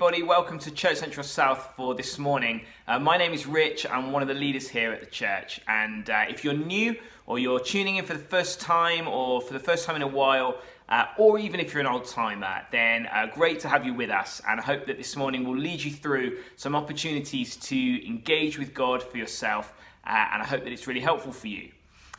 everybody, welcome to Church Central South for this morning. My name is Rich, I'm one of the leaders here at the church, and if you're new or you're tuning in for the first time or for the first time in a while, or even if you're an old timer, then great to have you with us, and I hope that this morning will lead you through some opportunities to engage with God for yourself, and I hope that it's really helpful for you.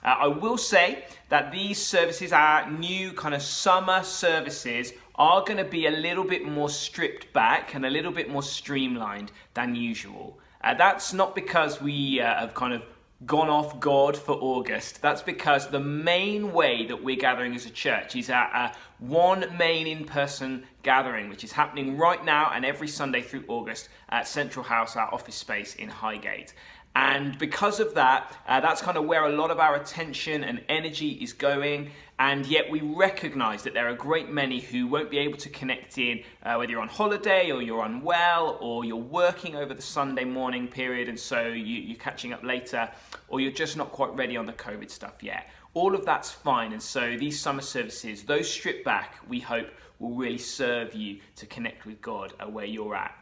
I will say that these services, our new kind of summer services, are going to be a little bit more stripped back and a little bit more streamlined than usual. That's not because we have kind of gone off God for August. That's because the main way that we're gathering as a church is at one main in-person gathering, which is happening right now and every Sunday through August at Central House, our office space in Highgate. And because of that, that's kind of where a lot of our attention and energy is going. And yet we recognize that there are a great many who won't be able to connect in, whether you're on holiday or you're unwell or you're working over the Sunday morning period and so you're catching up later, or you're just not quite ready on the COVID stuff yet. All of that's fine. And so these summer services, those stripped back, we hope will really serve you to connect with God where you're at.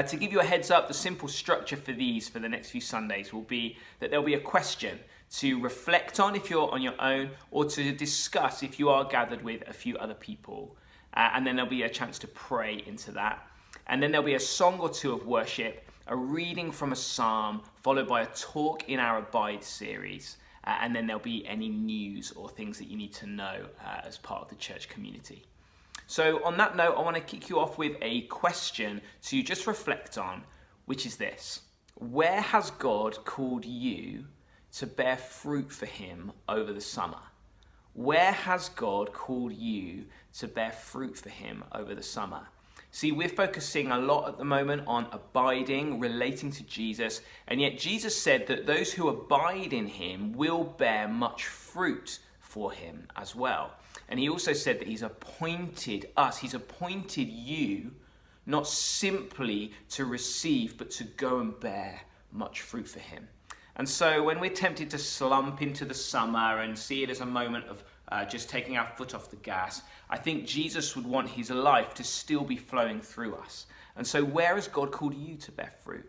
To give you a heads up, the simple structure for these for the next few Sundays will be that there'll be a question to reflect on if you're on your own, or to discuss if you are gathered with a few other people. And then there'll be a chance to pray into that. And then there'll be a song or two of worship, a reading from a psalm, followed by a talk in our Abide series. And then there'll be any news or things that you need to know as part of the church community. So on that note, I want to kick you off with a question to just reflect on, which is this: where has God called you to bear fruit for him over the summer? Where has God called you to bear fruit for him over the summer? See, we're focusing a lot at the moment on abiding, relating to Jesus, and yet Jesus said that those who abide in him will bear much fruit for him as well. And he also said that he's appointed us, he's appointed you, not simply to receive, but to go and bear much fruit for him. And so when we're tempted to slump into the summer and see it as a moment of just taking our foot off the gas, I think Jesus would want his life to still be flowing through us. And so where has God called you to bear fruit?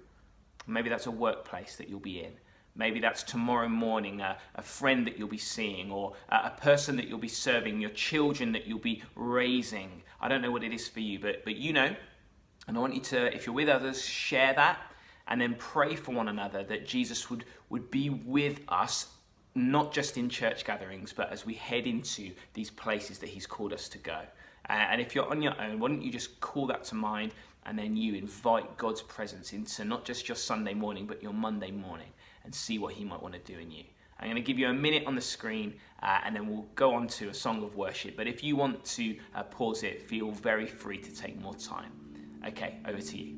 Maybe that's a workplace that you'll be in. Maybe that's tomorrow morning, a friend that you'll be seeing, or a person that you'll be serving, your children that you'll be raising. I don't know what it is for you, but you know. And I want you to, if you're with others, share that and then pray for one another that Jesus would be with us, not just in church gatherings, but as we head into these places that he's called us to go. And if you're on your own, why don't you just call that to mind, and then you invite God's presence into not just your Sunday morning, but your Monday morning, and see what he might want to do in you. I'm going to give you a minute on the screen, and then we'll go on to a song of worship. But if you want to pause it, feel very free to take more time. Okay, over to you.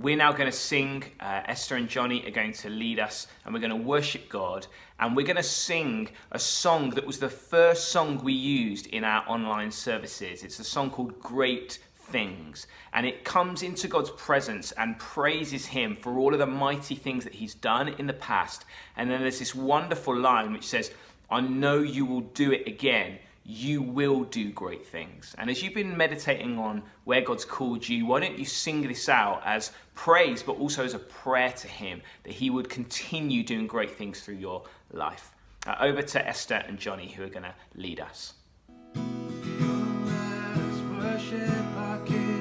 We're now going to sing. Esther and Johnny are going to lead us, and we're going to worship God. And we're going to sing a song that was the first song we used in our online services. It's a song called Great Things. And it comes into God's presence and praises him for all of the mighty things that he's done in the past. And then there's this wonderful line which says, I know you will do it again. You will do great things. And as you've been meditating on where God's called you, why don't you sing this out as praise, but also as a prayer to him, that he would continue doing great things through your life. Over to Esther and Johnny, who are going to lead us. Come let us worship our King.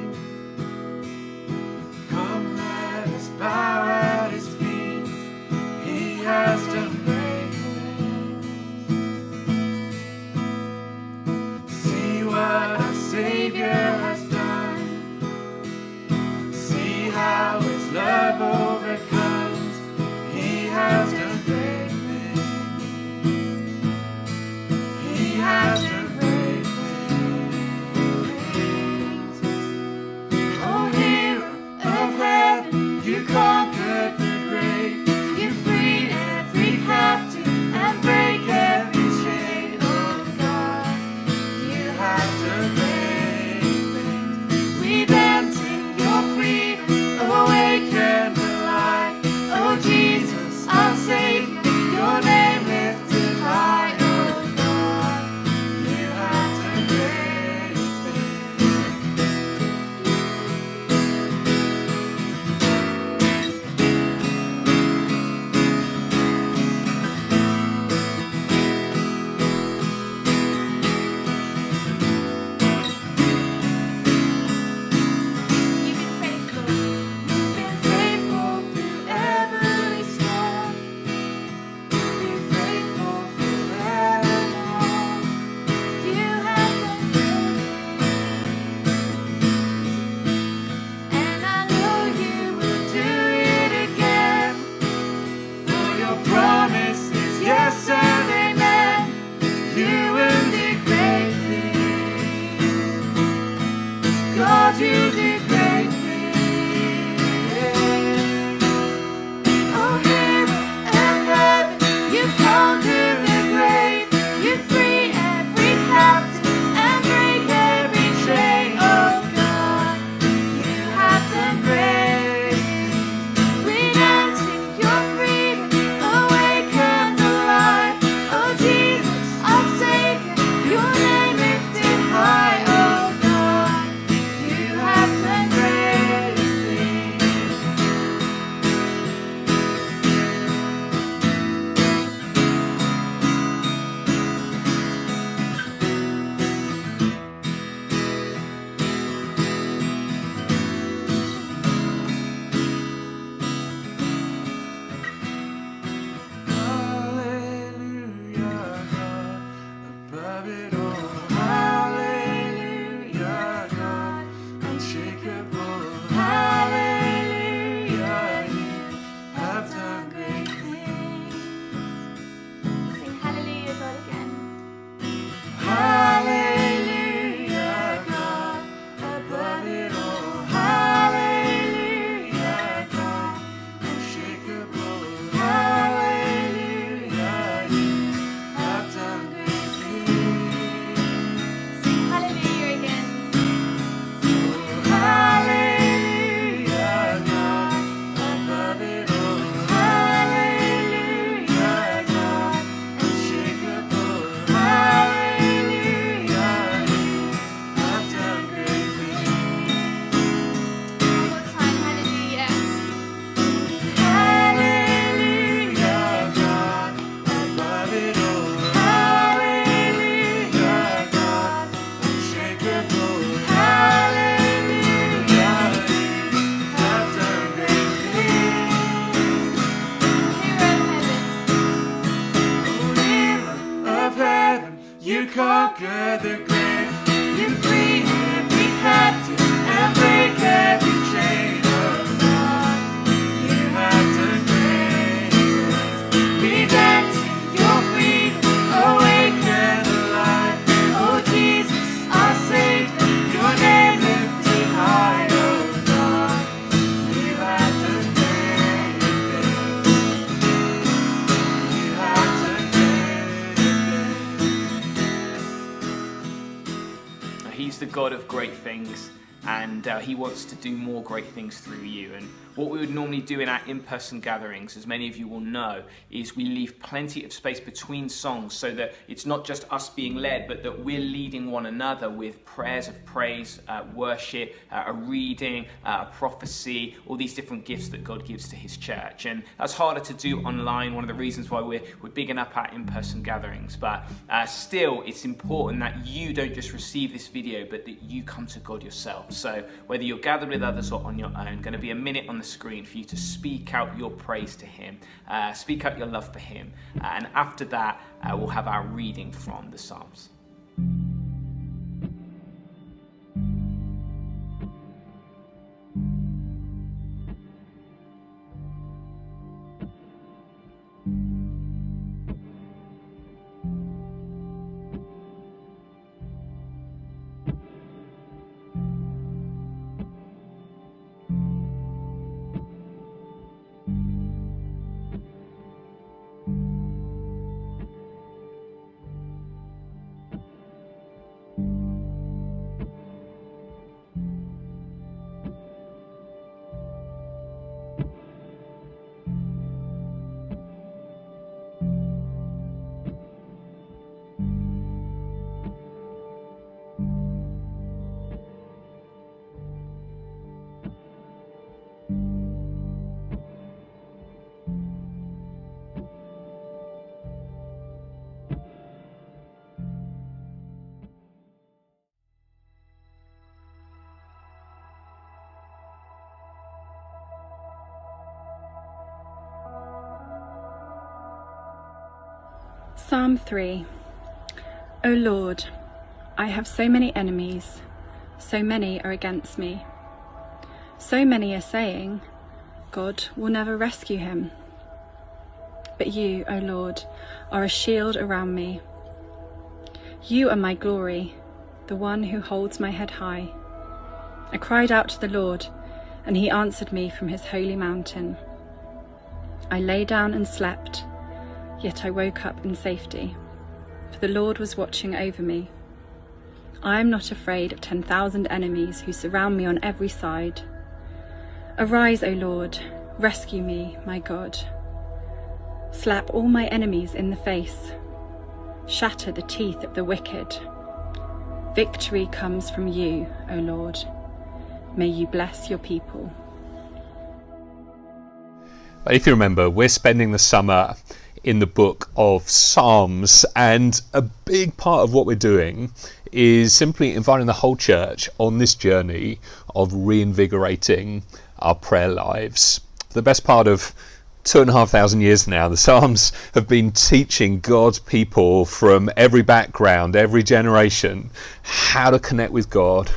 good the grave. You free every captive and break every chain. Oh God, you have to grave. Be dancing your freedom, awaken alive. Oh Jesus, our Savior, your name lifted high. Oh God, you have to grave. You have to grave. He's the God of great things, and he wants to do more great things through you. And what we would normally do in our in-person gatherings, as many of you will know, is we leave plenty of space between songs so that it's not just us being led, but that we're leading one another with prayers of praise, worship, a reading, a prophecy, all these different gifts that God gives to his church. And that's harder to do online, one of the reasons why we're bigging up our in-person gatherings. But still, it's important that you don't just receive this video, but that you come to God yourself. So whether you're gathered with others or on your own, going to be a minute on the screen for you to speak out your praise to him, speak out your love for him, and after that we'll have our reading from the Psalms. Psalm 3. O Lord, I have so many enemies, so many are against me. So many are saying, God will never rescue him. But you, O Lord, are a shield around me. You are my glory, the one who holds my head high. I cried out to the Lord, and he answered me from his holy mountain. I lay down and slept, yet I woke up in safety, for the Lord was watching over me. I am not afraid of 10,000 enemies who surround me on every side. Arise, O Lord, rescue me, my God. Slap all my enemies in the face. Shatter the teeth of the wicked. Victory comes from you, O Lord. May you bless your people. If you remember, we're spending the summer in the book of Psalms, and a big part of what we're doing is simply inviting the whole church on this journey of reinvigorating our prayer lives. For the best part of 2,500 years now, the Psalms have been teaching God's people from every background, every generation, how to connect with God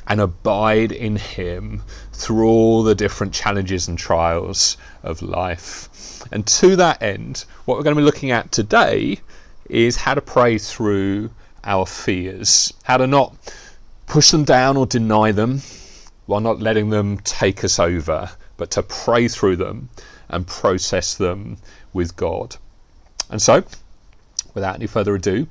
and abide in him through all the different challenges and trials of life. And to that end, what we're going to be looking at today is how to pray through our fears, how to not push them down or deny them while not letting them take us over, but to pray through them and process them with God. And so, without any further ado,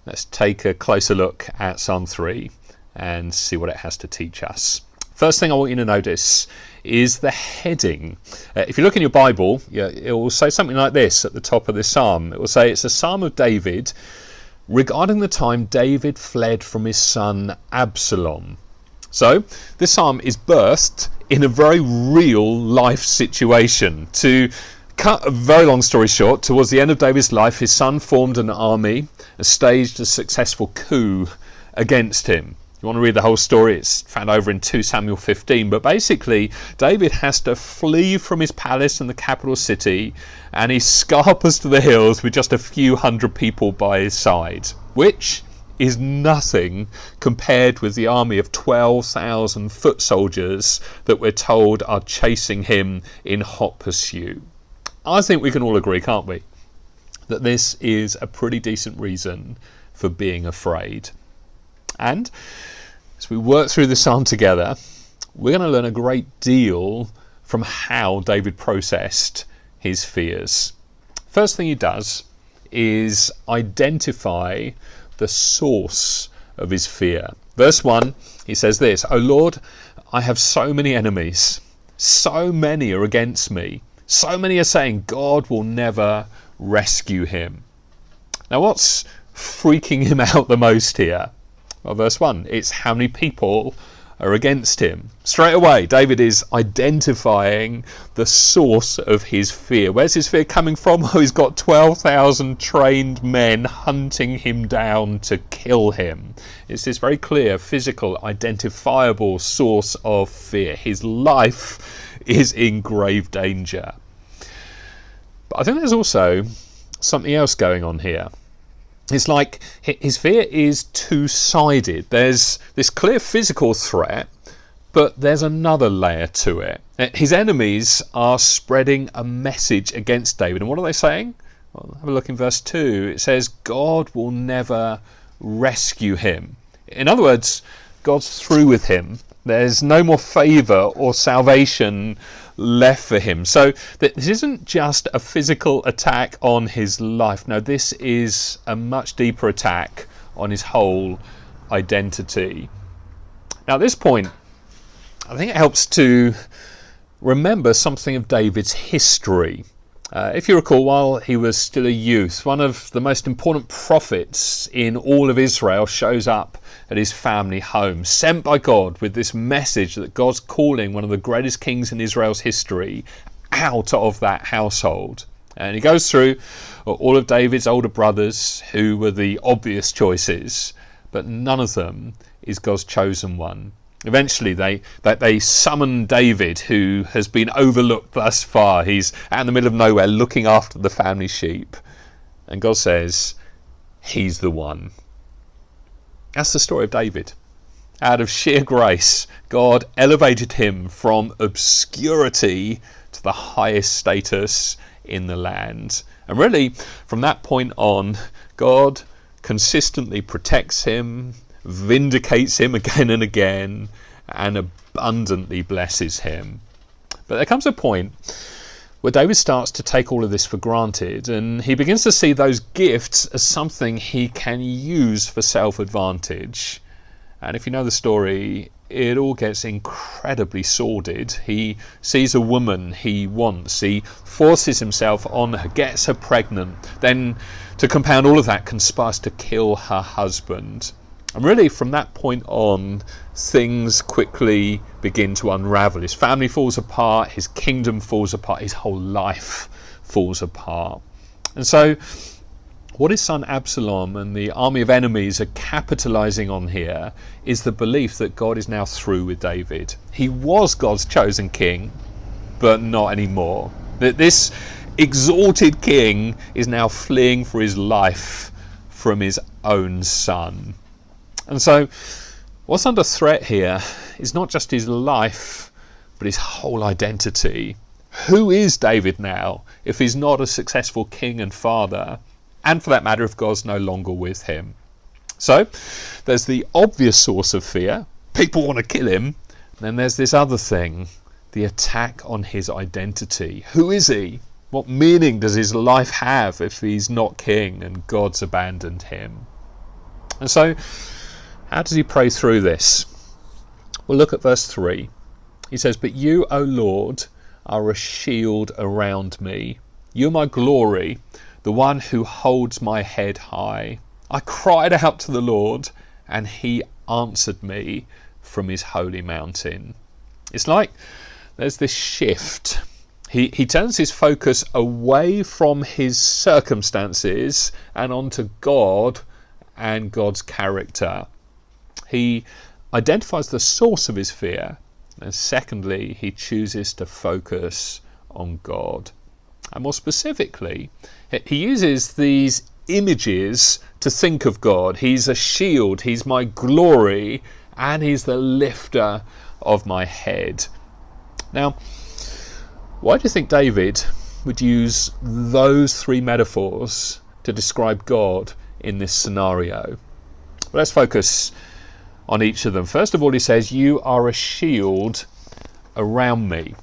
let's take a closer look at Psalm 3 and see what it has to teach us. First thing I want you to notice is the heading. If you look in your Bible, it will say something like this at the top of this psalm. It will say it's a psalm of David regarding the time David fled from his son Absalom. So this psalm is birthed in a very real life situation. To cut a very long story short, towards the end of David's life, his son formed an army and staged a successful coup against him. You want to read the whole story, it's found over in 2 Samuel 15, but basically David has to flee from his palace in the capital city, and he scarpers to the hills with just a few hundred people by his side, which is nothing compared with the army of 12,000 foot soldiers that we're told are chasing him in hot pursuit. I think we can all agree, can't we, that this is a pretty decent reason for being afraid. And as we work through the psalm together, we're going to learn a great deal from how David processed his fears. First thing he does is identify the source of his fear. Verse 1, he says this, "O Lord, I have so many enemies. So many are against me. So many are saying, God will never rescue him." Now what's freaking him out the most here? Well, verse 1, it's how many people are against him. Straight away, David is identifying the source of his fear. Where's his fear coming from? Oh, he's got 12,000 trained men hunting him down to kill him. It's this very clear, physical, identifiable source of fear. His life is in grave danger. But I think there's also something else going on here. It's like his fear is two-sided. There's this clear physical threat, but there's another layer to it. His enemies are spreading a message against David. And what are they saying? Well, have a look in verse 2. It says, God will never rescue him. In other words, God's through with him. There's no more favour or salvation left for him. So this isn't just a physical attack on his life. No, this is a much deeper attack on his whole identity. Now at this point, I think it helps to remember something of David's history. If you recall, while he was still a youth, one of the most important prophets in all of Israel shows up at his family home, sent by God with this message that God's calling one of the greatest kings in Israel's history out of that household. And he goes through all of David's older brothers who were the obvious choices, but none of them is God's chosen one. Eventually they summon David, who has been overlooked thus far. He's out in the middle of nowhere looking after the family sheep. And God says, he's the one. That's the story of David. Out of sheer grace, God elevated him from obscurity to the highest status in the land. And really, from that point on, God consistently protects him, vindicates him again and again, and abundantly blesses him. But there comes a point where David starts to take all of this for granted, and he begins to see those gifts as something he can use for self-advantage. And if you know the story, it all gets incredibly sordid. He sees a woman he wants, he forces himself on her, gets her pregnant, then to compound all of that, conspires to kill her husband. And really, from that point on, things quickly begin to unravel. His family falls apart, his kingdom falls apart, his whole life falls apart. And so, what his son Absalom and the army of enemies are capitalizing on here is the belief that God is now through with David. He was God's chosen king, but not anymore. That this exalted king is now fleeing for his life from his own son. And so what's under threat here is not just his life, but his whole identity. Who is David now if he's not a successful king and father? And for that matter, if God's no longer with him. So there's the obvious source of fear. People want to kill him. And then there's this other thing, the attack on his identity. Who is he? What meaning does his life have if he's not king and God's abandoned him? And so, how does he pray through this? Well, look at verse 3. He says, "But you, O Lord, are a shield around me. You are my glory, the one who holds my head high. I cried out to the Lord, and he answered me from his holy mountain." It's like there's this shift. He turns his focus away from his circumstances and onto God and God's character. He identifies the source of his fear, and secondly, he chooses to focus on God. And more specifically, he uses these images to think of God. He's a shield, he's my glory, and he's the lifter of my head. Now, why do you think David would use those three metaphors to describe God in this scenario? Well, let's focus on each of them. First of all, he says, "You are a shield around me."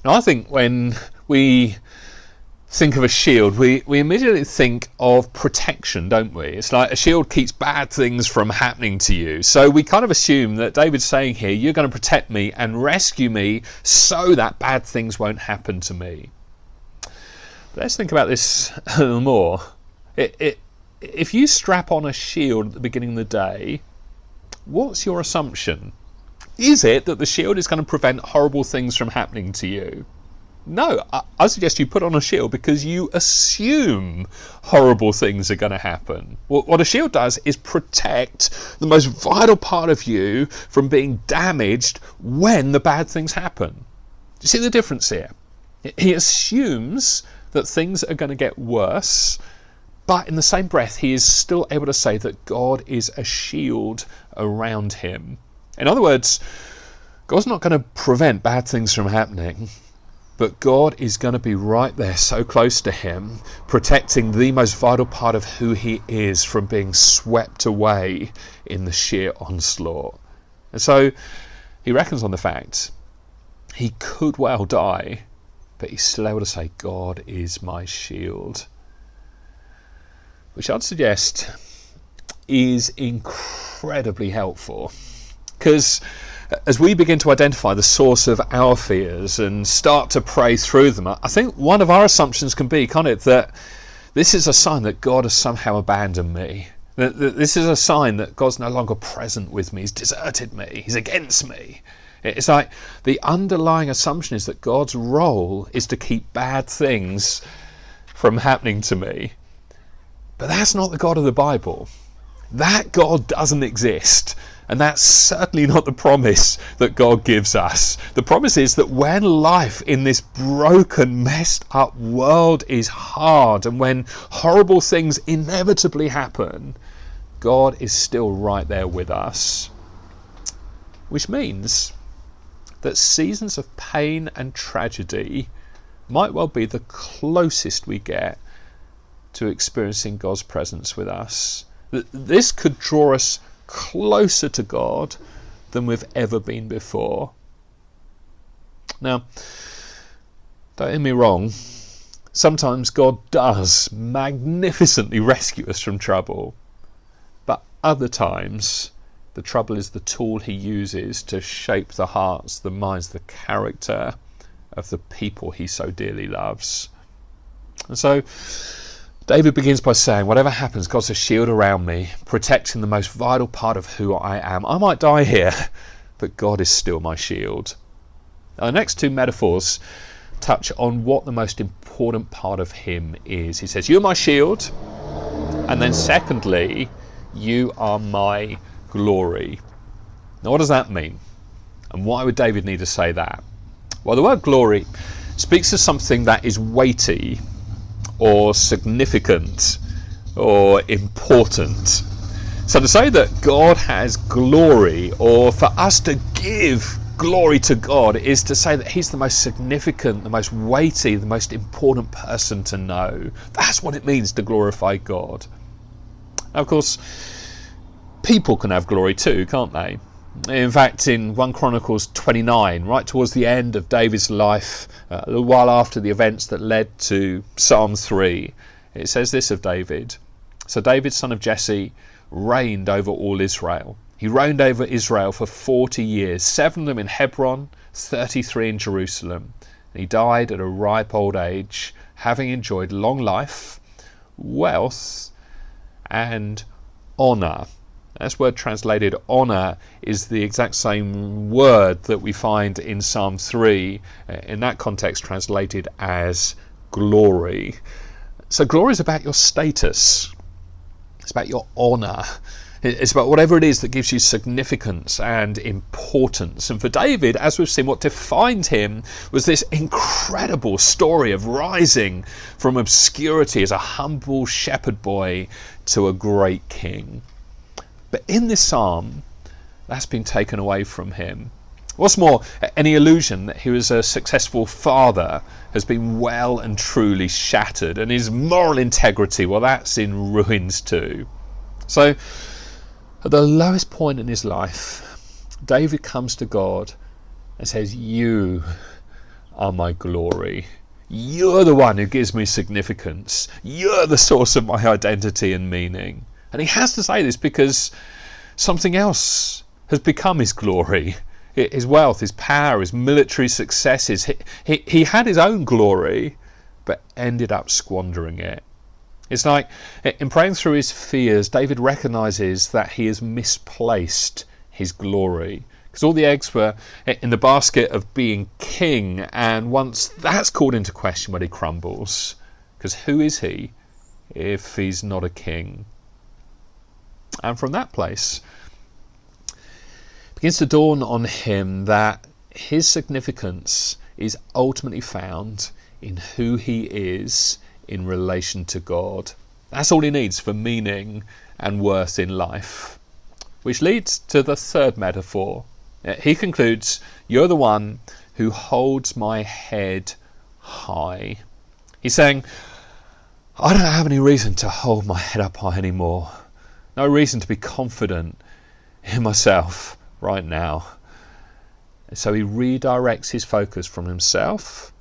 Now, I think when we think of a shield, we immediately think of protection, don't we? It's like a shield keeps bad things from happening to you. So we kind of assume that David's saying here, you're going to protect me and rescue me so that bad things won't happen to me. But let's think about this a little more. If you strap on a shield at the beginning of the day, what's your assumption? Is it that the shield is going to prevent horrible things from happening to you? No, I suggest you put on a shield because you assume horrible things are going to happen. What a shield does is protect the most vital part of you from being damaged when the bad things happen. Do you see the difference here? He assumes that things are going to get worse, but in the same breath, he is still able to say that God is a shield around him. In other words, God's not going to prevent bad things from happening, but God is going to be right there, so close to him, protecting the most vital part of who he is from being swept away in the sheer onslaught. And so he reckons on the fact he could well die, but he's still able to say, God is my shield. Which I'd suggest is incredibly helpful, because as we begin to identify the source of our fears and start to pray through them, I think one of our assumptions can be, can't it, that this is a sign that God has somehow abandoned me. That this is a sign that God's no longer present with me. He's deserted me. He's against me. It's like the underlying assumption is that God's role is to keep bad things from happening to me. But that's not the God of the Bible. That God doesn't exist. And that's certainly not the promise that God gives us. The promise is that when life in this broken, messed up world is hard, and when horrible things inevitably happen, God is still right there with us. Which means that seasons of pain and tragedy might well be the closest we get to experiencing God's presence with us. This could draw us closer to God than we've ever been before. Now, don't hear me wrong, sometimes God does magnificently rescue us from trouble, but other times the trouble is the tool he uses to shape the hearts, the minds, the character of the people he so dearly loves. And so David begins by saying, whatever happens, God's a shield around me, protecting the most vital part of who I am. I might die here, but God is still my shield. Now, the next two metaphors touch on what the most important part of him is. He says, you're my shield, and then secondly, you are my glory. Now, what does that mean? And why would David need to say that? Well, the word glory speaks of something that is weighty, or significant, or important. So to say that God has glory, or for us to give glory to God, is to say that he's the most significant, the most weighty, the most important person to know. That's what it means to glorify God. Now, of course, people can have glory too, can't they? In fact, in 1 Chronicles 29, right towards the end of David's life, a little while after the events that led to Psalm 3, it says this of David. So David, son of Jesse, reigned over all Israel. He reigned over Israel for 40 years, 7 of them in Hebron, 33 in Jerusalem. And he died at a ripe old age, having enjoyed long life, wealth, and honour. This word translated honour is the exact same word that we find in Psalm 3, in that context translated as glory. So glory is about your status, it's about your honour, It's about whatever it is that gives you significance and importance. And for David, as we've seen, what defined him was this incredible story of rising from obscurity as a humble shepherd boy to a great king. But in this psalm, that's been taken away from him. What's more, any illusion that he was a successful father has been well and truly shattered, and his moral integrity, well, that's in ruins too. So, at the lowest point in his life, David comes to God and says, "You are my glory. You're the one who gives me significance. You're the source of my identity and meaning." And he has to say this because something else has become his glory. His wealth, his power, his military successes. He had his own glory, but ended up squandering it. It's like, in praying through his fears, David recognises that he has misplaced his glory. Because all the eggs were in the basket of being king, and once that's called into question, well, he crumbles. Because who is he if he's not a king? And from that place, it begins to dawn on him that his significance is ultimately found in who he is in relation to God. That's all he needs for meaning and worth in life. Which leads to the third metaphor. He concludes, "You're the one who holds my head high." He's saying, I don't have any reason to hold my head up high anymore. No reason to be confident in myself right now. And so he redirects his focus from himself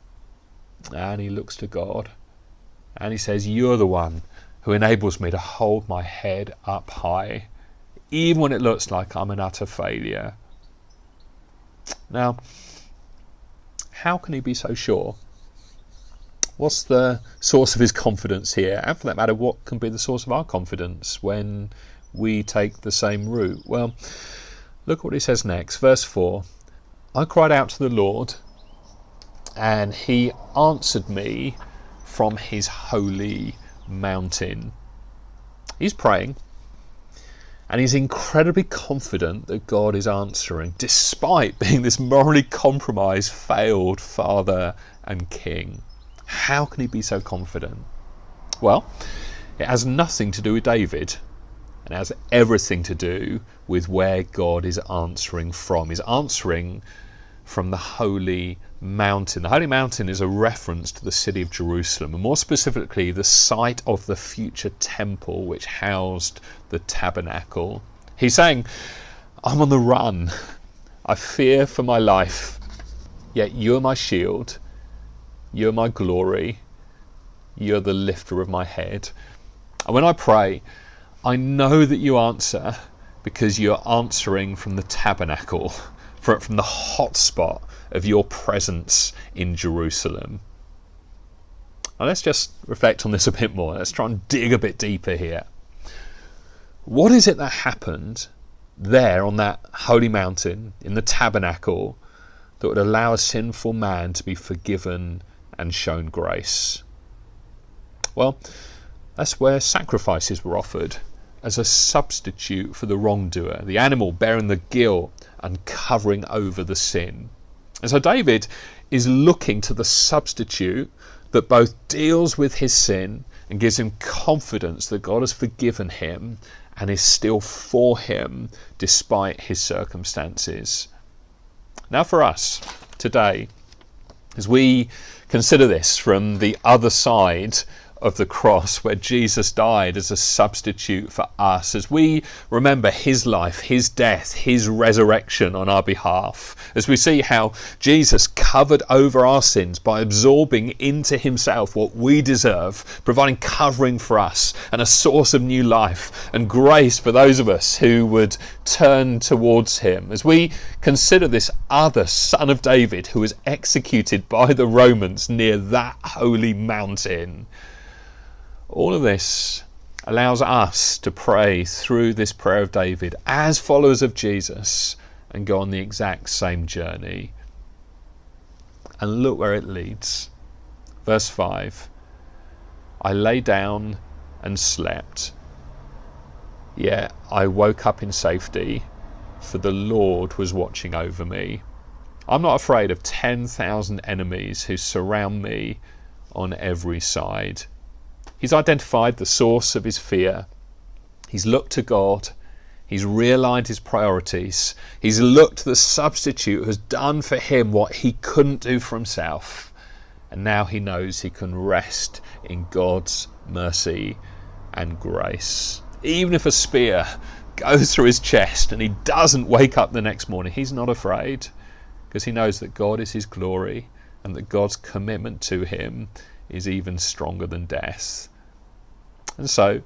and he looks to God. And he says, "You're the one who enables me to hold my head up high, even when it looks like I'm an utter failure." Now, how can he be so sure? What's the source of his confidence here? And for that matter, what can be the source of our confidence when we take the same route? Well, look what he says next. Verse 4, "I cried out to the Lord, and he answered me from his holy mountain." He's praying, and he's incredibly confident that God is answering, despite being this morally compromised, failed father and king. How can he be so confident? Well, it has nothing to do with David. It has everything to do with where God is answering from. He's answering from the holy mountain. The holy mountain is a reference to the city of Jerusalem, and more specifically the site of the future temple which housed the tabernacle. He's saying, "I'm on the run. I fear for my life, yet you're my shield. You're my glory. You're the lifter of my head. And when I pray, I know that you answer because you're answering from the tabernacle, from the hot spot of your presence in Jerusalem." Now let's just reflect on this a bit more. Let's try and dig a bit deeper here. What is it that happened there on that holy mountain in the tabernacle that would allow a sinful man to be forgiven and shown grace? Well, that's where sacrifices were offered as a substitute for the wrongdoer, the animal bearing the guilt and covering over the sin. And so David is looking to the substitute that both deals with his sin and gives him confidence that God has forgiven him and is still for him despite his circumstances. Now for us today, as we consider this from the other side of the cross where Jesus died as a substitute for us, as we remember his life, his death, his resurrection on our behalf, as we see how Jesus covered over our sins by absorbing into himself what we deserve, providing covering for us and a source of new life and grace for those of us who would turn towards him, as we consider this other son of David who was executed by the Romans near that holy mountain. All of this allows us to pray through this prayer of David as followers of Jesus and go on the exact same journey. And look where it leads. Verse 5, "I lay down and slept, Yet I woke up in safety, for the Lord was watching over me. I'm not afraid of 10,000 enemies who surround me on every side. He's identified the source of his fear. He's looked to God. He's realigned his priorities. He's looked to the substitute who has done for him what he couldn't do for himself. And now he knows he can rest in God's mercy and grace. Even if a spear goes through his chest and he doesn't wake up the next morning, he's not afraid, because he knows that God is his glory and that God's commitment to him is even stronger than death. And so,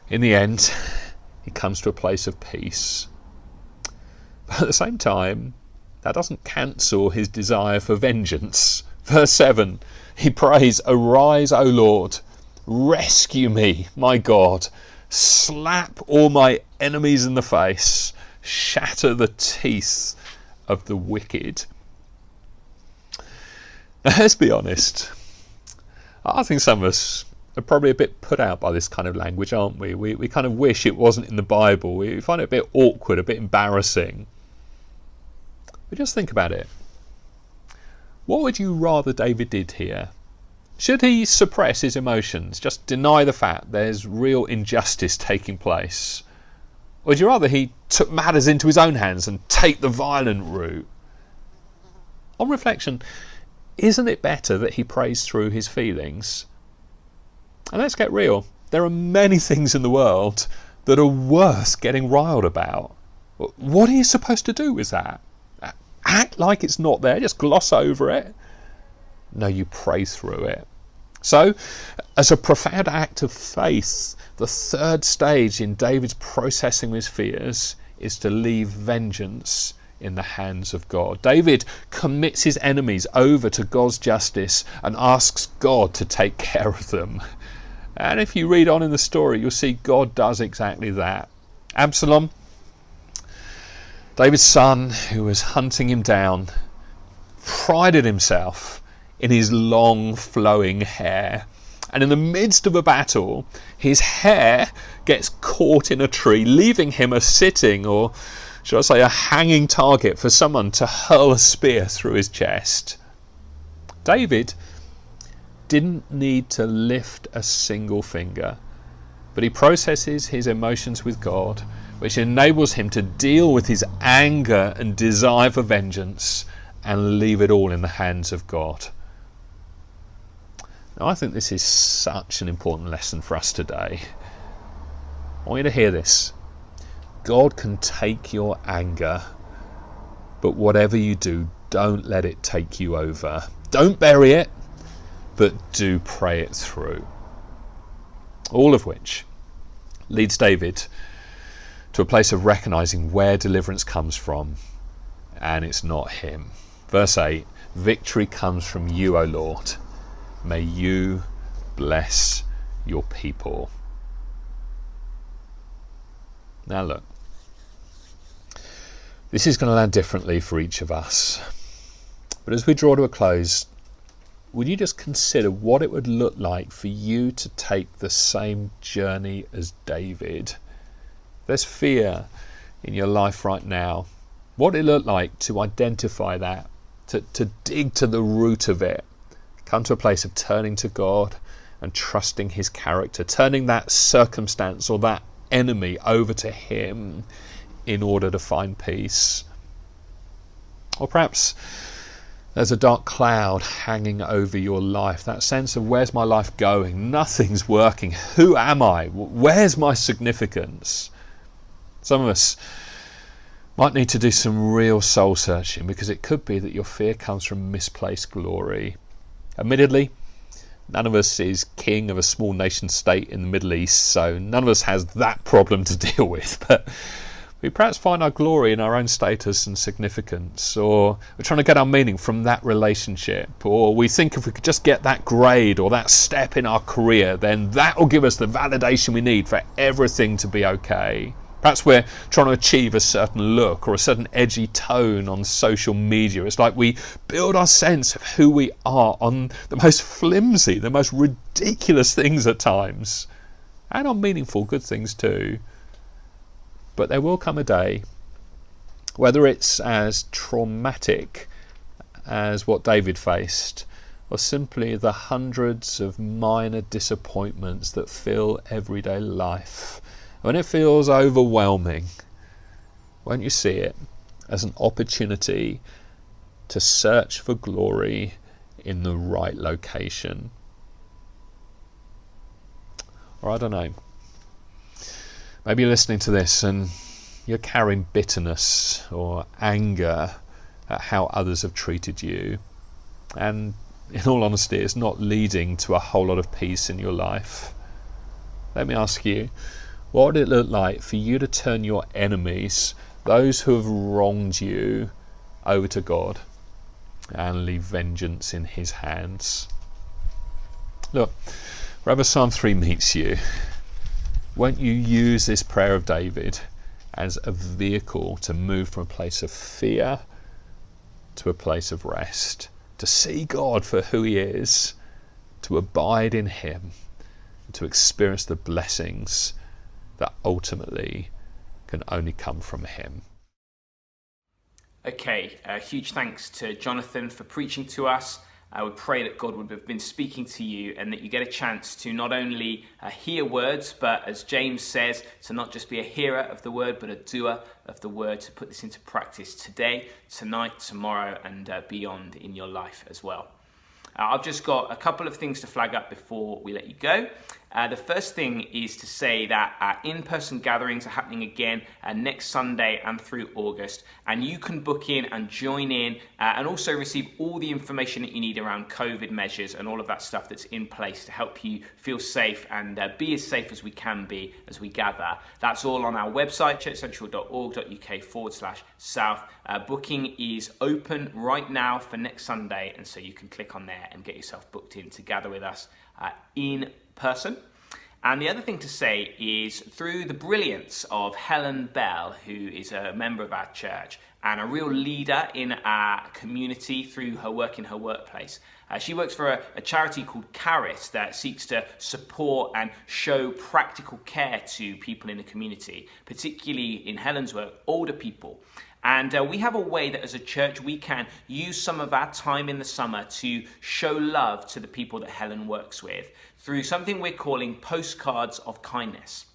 in the end, he comes to a place of peace. But at the same time, that doesn't cancel his desire for vengeance. Verse 7, he prays, "Arise, O Lord, rescue me, my God. Slap all my enemies in the face. Shatter the teeth of the wicked." Now, let's be honest. I think some of us are probably a bit put out by this kind of language, aren't we? We kind of wish it wasn't in the Bible. We find it a bit awkward, a bit embarrassing. But just think about it. What would you rather David did here? Should he suppress his emotions, just deny the fact there's real injustice taking place? Or would you rather he took matters into his own hands and take the violent route? On reflection, isn't it better that he prays through his feelings? And let's get real. There are many things in the world that are worth getting riled about. What are you supposed to do with that? Act like it's not there, just gloss over it? No, you pray through it. So, as a profound act of faith, the third stage in David's processing his fears is to leave vengeance in the hands of God. David commits his enemies over to God's justice and asks God to take care of them. And if you read on in the story, you'll see God does exactly that. Absalom, David's son, who was hunting him down, prided himself in his long flowing hair. And in the midst of a battle, his hair gets caught in a tree, leaving him a sitting, or should I say a hanging target for someone to hurl a spear through his chest. David didn't need to lift a single finger, but he processes his emotions with God, which enables him to deal with his anger and desire for vengeance and leave it all in the hands of God. Now, I think this is such an important lesson for us today. I want you to hear this. God can take your anger, but whatever you do, don't let it take you over. Don't bury it, but do pray it through. All of which leads David to a place of recognizing where deliverance comes from, and it's not him. Verse 8, victory comes from you, O Lord. May you bless your people. Now look, this is going to land differently for each of us. But as we draw to a close, would you just consider what it would look like for you to take the same journey as David? There's fear in your life right now. What would it look like to identify that, to dig to the root of it, come to a place of turning to God and trusting his character, turning that circumstance or that enemy over to him in order to find peace? Or perhaps there's a dark cloud hanging over your life, that sense of where's my life going? Nothing's working. Who am I? Where's my significance? Some of us might need to do some real soul searching, because it could be that your fear comes from misplaced glory. Admittedly, none of us is king of a small nation state in the Middle East, so none of us has that problem to deal with. But we perhaps find our glory in our own status and significance, or we're trying to get our meaning from that relationship, or we think if we could just get that grade or that step in our career, then that will give us the validation we need for everything to be okay. Perhaps we're trying to achieve a certain look or a certain edgy tone on social media. It's like we build our sense of who we are on the most flimsy, the most ridiculous things at times. and on meaningful good things too. But there will come a day, whether it's as traumatic as what David faced, or simply the hundreds of minor disappointments that fill everyday life, when it feels overwhelming, won't you see it as an opportunity to search for glory in the right location? Or I don't know, maybe you're listening to this and you're carrying bitterness or anger at how others have treated you, and in all honesty it's not leading to a whole lot of peace in your life. Let me ask you, what would it look like for you to turn your enemies, those who have wronged you, over to God and leave vengeance in his hands? Look, wherever Psalm 3 meets you, won't you use this prayer of David as a vehicle to move from a place of fear to a place of rest, to see God for who he is, to abide in him, and to experience the blessings that ultimately can only come from him. Okay, huge thanks to Jonathan for preaching to us. I would pray that God would have been speaking to you and that you get a chance to not only hear words, but as James says, to not just be a hearer of the word, but a doer of the word, to put this into practice today, tonight, tomorrow, and beyond in your life as well. I've just got a couple of things to flag up before we let you go. The first thing is to say that our in-person gatherings are happening again next Sunday and through August, and you can book in and join in and also receive all the information that you need around COVID measures and all of that stuff that's in place to help you feel safe and be as safe as we can be as we gather. That's all on our website, churchcentral.org.uk/south. Booking is open right now for next Sunday, and so you can click on there and get yourself booked in to gather with us in person. And the other thing to say is, through the brilliance of Helen Bell, who is a member of our church and a real leader in our community through her work in her workplace. She works for a charity called Caris that seeks to support and show practical care to people in the community, particularly in Helen's work, older people. And we have a way that as a church we can use some of our time in the summer to show love to the people that Helen works with through something we're calling Postcards of Kindness.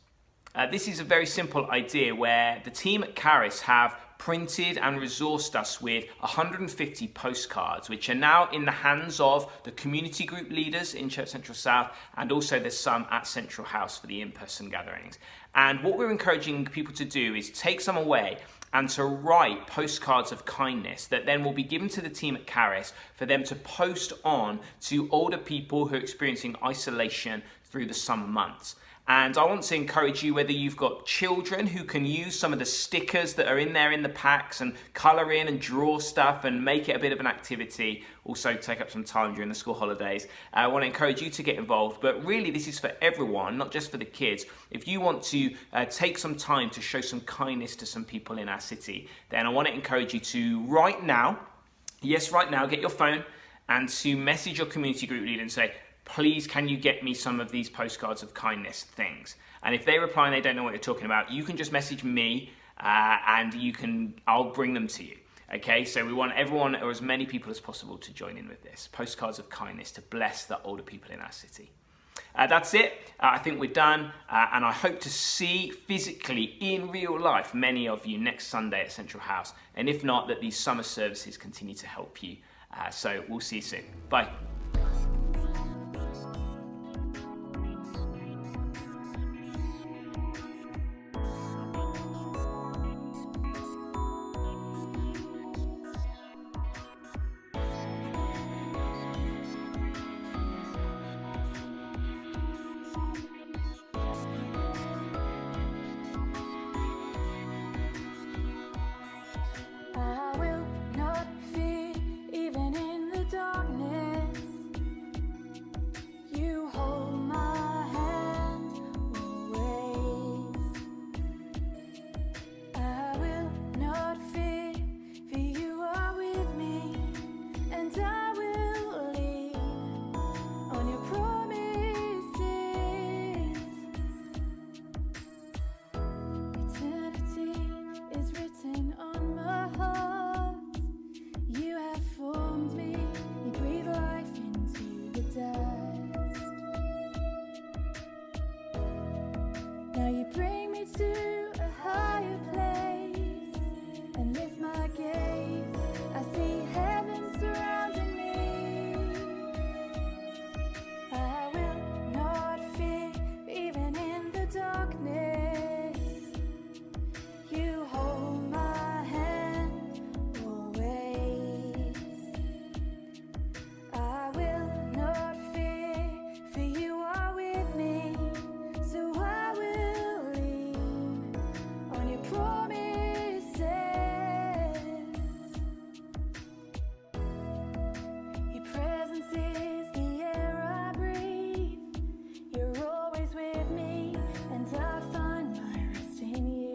This is a very simple idea where the team at Caris have printed and resourced us with 150 postcards, which are now in the hands of the community group leaders in Church Central South, and also there's some at Central House for the in-person gatherings. And what we're encouraging people to do is take some away and to write postcards of kindness that then will be given to the team at Caris for them to post on to older people who are experiencing isolation through the summer months. And I want to encourage you, whether you've got children who can use some of the stickers that are in there in the packs and colour in and draw stuff and make it a bit of an activity, also take up some time during the school holidays. I want to encourage you to get involved, but really this is for everyone, not just for the kids. If you want to take some time to show some kindness to some people in our city, then I want to encourage you to right now, get your phone and to message your community group leader and say, please, can you get me some of these postcards of kindness things? And if they reply and they don't know what you're talking about, you can just message me and I'll bring them to you. Okay, so we want everyone, or as many people as possible, to join in with this. Postcards of kindness to bless the older people in our city. That's it. I think we're done. And I hope to see physically in real life many of you next Sunday at Central House. And if not, that these summer services continue to help you. So we'll see you soon. Bye. I will not fear, even in the darkness. You hold my hand always. I will not fear, for you are with me, and I will lean on your promises. Now you bring me to a higher place and lift my gaze. I see heaven surrounding me. I will not fear, even in the darkness. You hold my hand always. I will not fear, for you are with me. So I will lean on your promises. Your presence is the air I breathe. You're always with me, and I find my rest in you.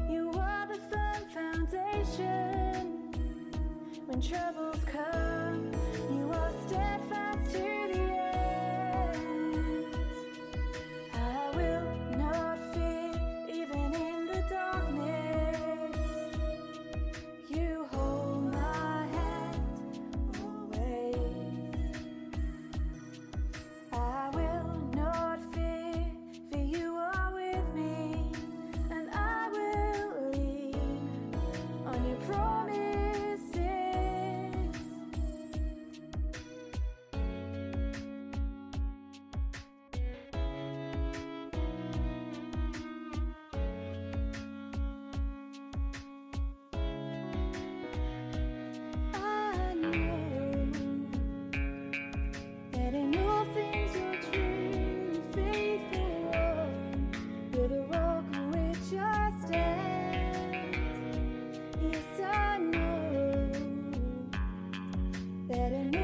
You are the firm foundation. When troubles come, you are steadfast to the end. I will not fear, even in the darkness. You hold my hand always. I will not fear, for you are with me, and I will lean on your promises. I know that in all things you're true, faithful one. You're the rock on which I stand. Yes, I know that in